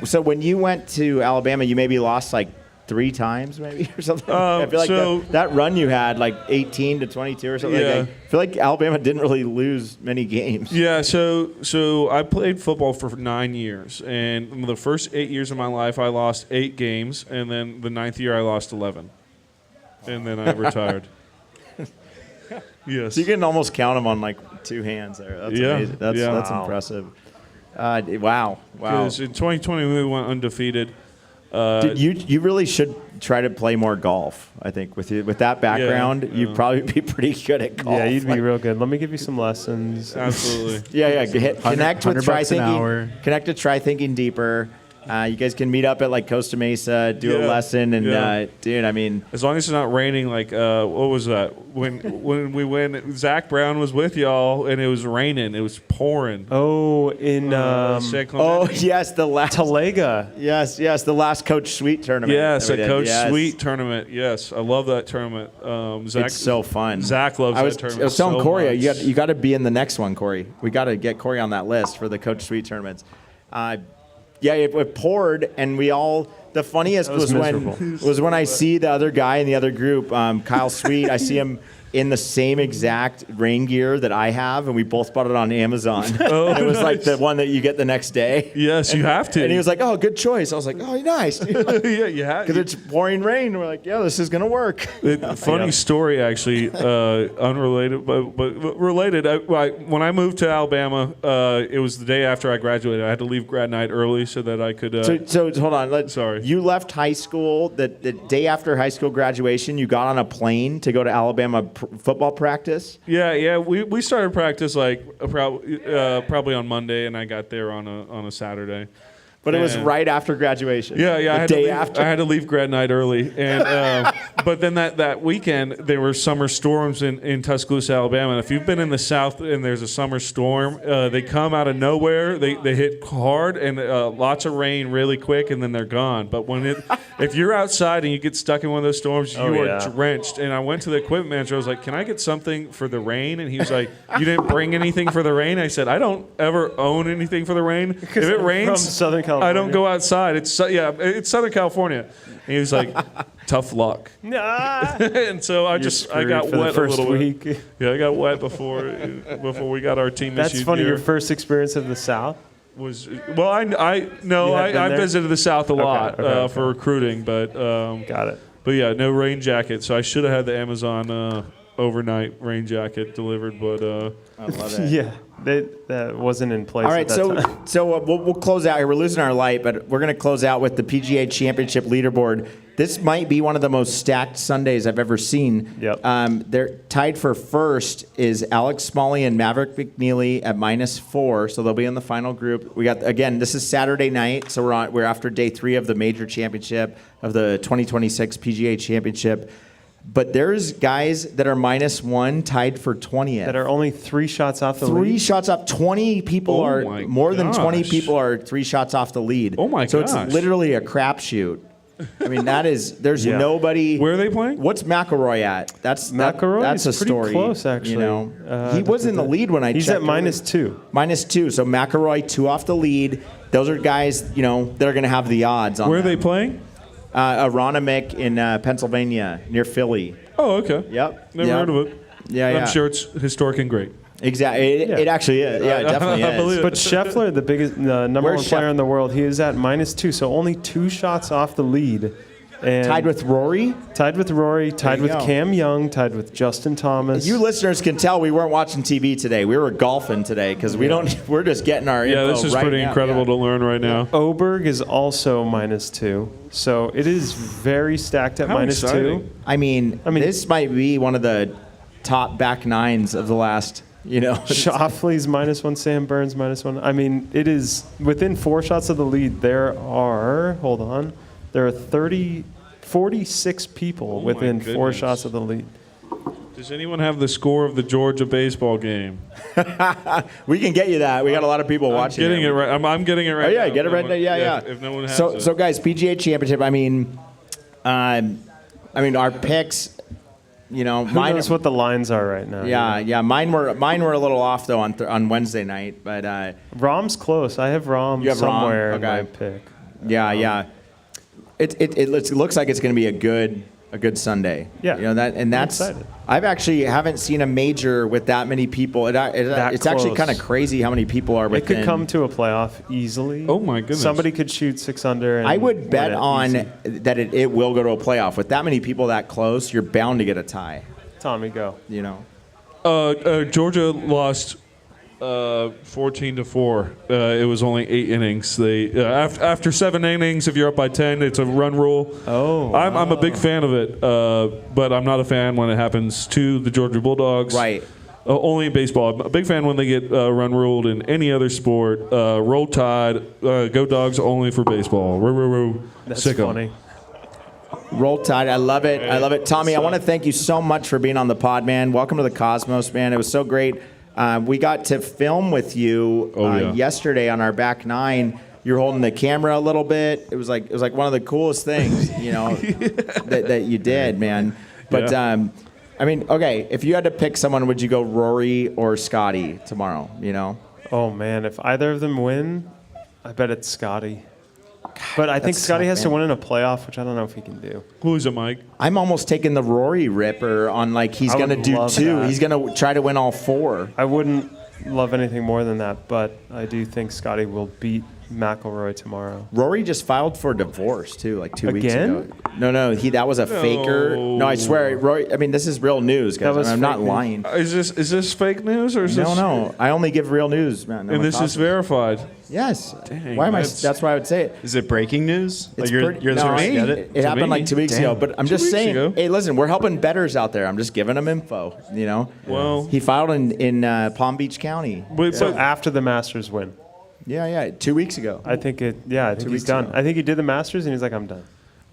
so when you went to Alabama, you maybe lost like 3 times, maybe or something. I feel like that run you had, like 18 to 22 or something. Yeah. Like, I feel like Alabama didn't really lose many games. Yeah, so I played football for 9 years, and the first 8 years of my life, I lost 8 games, and then the 9th year, I lost 11, and then I retired. Yes. So you can almost count them on like 2 hands there. That's amazing. That's impressive. Wow. Because in 2020 we went undefeated. You really should try to play more golf. I think with that background, you'd probably be pretty good at golf. Yeah, you'd be real good. Let me give you some lessons. Absolutely. Yeah. Connect with Try $100 an hour. Thinking. Connect to Try Thinking Deeper. You guys can meet up at like Costa Mesa, do a lesson, and dude, I mean, as long as it's not raining, like what was that? When we went, Zach Brown was with y'all, and it was raining. It was pouring. Oh, in San Clemente. yes, the last Talega. Yes, the last Coach Sweet tournament. Yes, that we a did. Coach Yes. Sweet tournament. Yes, I love that tournament. Zach, It's so fun. Zach loves that tournament. I was telling so Corey, much. you got to be in the next one, Corey. We got to get Corey on that list for the Coach Sweet tournaments. It poured, and we all. The funniest was when I see the other guy in the other group, Kyle Sweet. I see him in the same exact rain gear that I have, and we both bought it on Amazon. Oh, it was nice. like the one that you get the next day. Yes, you have to. And he was like, "Oh, good choice." I was like, "Oh, nice." Yeah, you have. Because it's pouring rain. We're like, "Yeah, this is gonna work." Funny story, actually, unrelated, but related. When I moved to Alabama, it was the day after I graduated. I had to leave grad night early so that I could. So hold on. Sorry. You left high school the day after high school graduation. You got on a plane to go to Alabama football practice. Yeah. We started practice probably on Monday, and I got there on a Saturday. But it was right after graduation. Yeah. After. I had to leave grad night early, and but then that weekend there were summer storms in Tuscaloosa, Alabama. And if you've been in the South and there's a summer storm, they come out of nowhere. They hit hard and lots of rain really quick, and then they're gone. But if you're outside and you get stuck in one of those storms, you are drenched. And I went to the equipment manager. I was like, "Can I get something for the rain?" And he was like, "You didn't bring anything for the rain?" I said, "I don't ever own anything for the rain. If it rains, from Southern California. I don't go outside. It's Southern California." And he was like, "Tough luck." Nah. And so I got for wet the first a little week. bit. Yeah, I got wet before we got our team. That's issued funny. gear. Your first experience of the South. I visited the South a lot Okay. for recruiting, but Got it. But yeah, no rain jacket. So I should have had the Amazon overnight rain jacket delivered, but I love it. Yeah, that wasn't in place. All right, at that time. so we'll close out here. We're losing our light, but we're going to close out with the PGA Championship leaderboard. This might be one of the most stacked Sundays I've ever seen. Yep. They're tied for first is Alex Smalley and Maverick McNeely at -4, so they'll be in the final group. We got this is Saturday night, so we're after day 3 of the major championship of the 2026 PGA Championship. But there's guys that are -1 tied for 20th. That are only 3 shots off the lead. 3 shots off. 20 people my more than 20 gosh. people are 3 shots off the lead. Oh my So gosh. it's literally a crapshoot. I mean, there's Yeah. nobody. Where are they playing? What's McIlroy at? That's McIlroy is a pretty story. close, actually. You know, he was in the lead when I He's checked. at -2. -2. So McIlroy 2 off the lead. Those are guys, that are going to have the odds on. Where are them. they playing? Aronimink in Pennsylvania near Philly. Oh, okay. Yep. Never heard of it. Yeah, I'm sure it's historic and great. Exactly. It actually is. Yeah, it definitely I believe is. it. But Scheffler, the biggest, number Where's one player Scheffler? in the world, he is at -2, so only 2 shots off the lead. And Tied with Rory. tied with Rory, tied you with go. Cam Young, tied with Justin Thomas. You listeners can tell we weren't watching TV today. We were golfing today because we're just getting our Yeah, info this is right pretty now. incredible Yeah. to learn right now. Oberg is also -2, so it is very stacked at How -2. exciting. I mean, this might be one of the top back nines of the last, Schauffele's -1, Sam Burns -1. I mean, it is within 4 shots of the lead. There are 46 people my within 4 goodness. shots of the lead. Does anyone have the score of the Georgia baseball game? We can get you that. We got a lot of people watching. I'm getting it right. I'm getting it right. Oh yeah, now. get it right now. Yeah. If no one has So it. so guys, PGA Championship. I mean, our picks. Who mine. knows what the lines are right now? Yeah. Mine were a little off though on Wednesday night, but Rom's close. I have Rom You have Rom? somewhere in Okay. my pick. yeah. It looks like it's going to be a good Sunday. Yeah. That's excited. I've actually haven't seen a major with that many people. It's actually close. kind of crazy how many people are It within. could come to a playoff easily. Oh, my goodness. Somebody could shoot 6 under. And I would bet win it on easy. that it will go to a playoff. With that many people that close, you're bound to get a tie. Tommy, go. Georgia lost 14-4. It was only 8 innings. They after 7 innings, if you're up by 10, it's a run rule. Oh, I'm a big fan of it, but I'm not a fan when it happens to the Georgia Bulldogs. Right. Only in baseball. I'm a big fan when they get run ruled in any other sport. Roll Tide, go Dogs only for baseball. Roo. That's Sick 'em. funny. Roll Tide. I love it. I love it. Tommy, I want to thank you so much for being on the pod, man. Welcome to the Cosmos, man. It was so great. We got to film with you yesterday on our back nine. You're holding the camera a little bit. It was like one of the coolest things, that you did, man. But I mean, okay, if you had to pick someone, would you go Rory or Scotty tomorrow? Oh man, if either of them win, I bet it's Scotty. But I think That's Scotty tough, has to man. win in a playoff, which I don't know if he can do. Who is it, Mike? I'm almost taking the Rory ripper on like he's I going to would do love 2. that. He's going to try to win all 4. I wouldn't love anything more than that, but I do think Scotty will beat McIlroy tomorrow. Rory just filed for divorce too, like 2 weeks Again? ago. No, that was a faker. No, I swear, Rory. I mean, this is real news, guys. That was I'm not fake news. lying. Is this fake news or is this? No. I only give real news, man. No And one this is talks. verified. Yes. Dang, why am I? that's- That's why I would say it. Is it breaking news? It's you're pretty- the no, first to it- get it? It happened me. like 2 weeks ago, but I'm just weeks saying. ago. Hey, listen, we're helping bettors out there. I'm just giving them info. You know. Well- he filed in Palm Beach County. Wait, So but after the Masters win, Yeah, 2 weeks ago. I think I think he's weeks done. ago. I think he did the Masters and he's like, I'm done.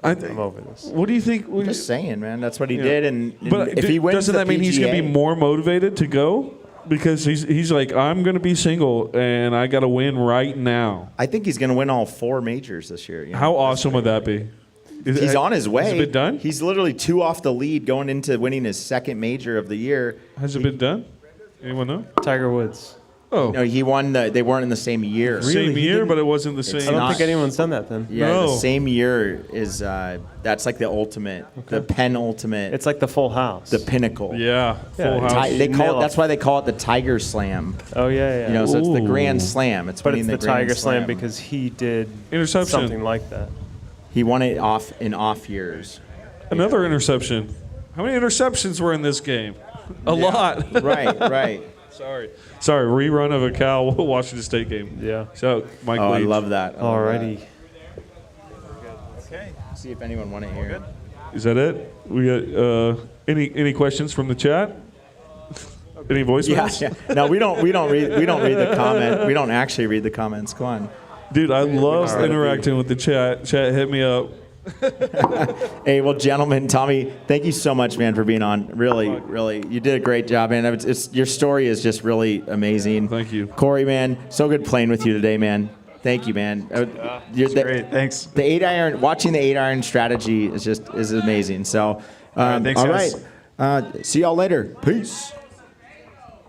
I'm over this. what do you think? Just saying, man. That's what he did, and But if he wins, doesn't the that mean he's going to be PGA more motivated to go? Because he's like, I'm going to be single and I got to win right now. I think he's going to win all 4 majors this year. You know? How awesome would that be? He's on his way. Has it been done? He's literally 2 off the lead going into winning his 2nd major of the year. Has it been done? Anyone know? Tiger Woods. Oh, No, he won they weren't in the same year. same He year, didn't- but it wasn't the same. I don't not- think anyone's done that then. Yeah, No. the same year is that's like the ultimate, the penultimate, It's like the full house. the pinnacle. Yeah, full house. They call Nail it, that's it. why they call it the Tiger Slam. Oh, yeah. You know, so it's the Ooh. Grand Slam. It's But winning it's the Grand Tiger Slam because he did Interception. something like that. he won it in off years. Another interception. How many interceptions were in this game? A lot. Right. Sorry. Rerun of a Cal Washington State game. Yeah. So Mike Oh, I leads. love that. I love Alrighty. that. See if anyone won it here. Is that it? We got any questions from the chat? Any voicemails? Yeah. No, we don't read the comment. We don't actually read the comments. Come on. Dude, I love interacting with the chat. Chat, hit me up. Hey, well, gentlemen, Tommy, thank you so much, man, for being on. Really, you did a great job, man. Your story is just really amazing. Thank you. Corey, man. So good playing with you today, man. Thank you, man. Great, thanks. The 8-iron, watching the 8-iron strategy is amazing. So, right, thanks, all guys. right. See y'all later. Peace.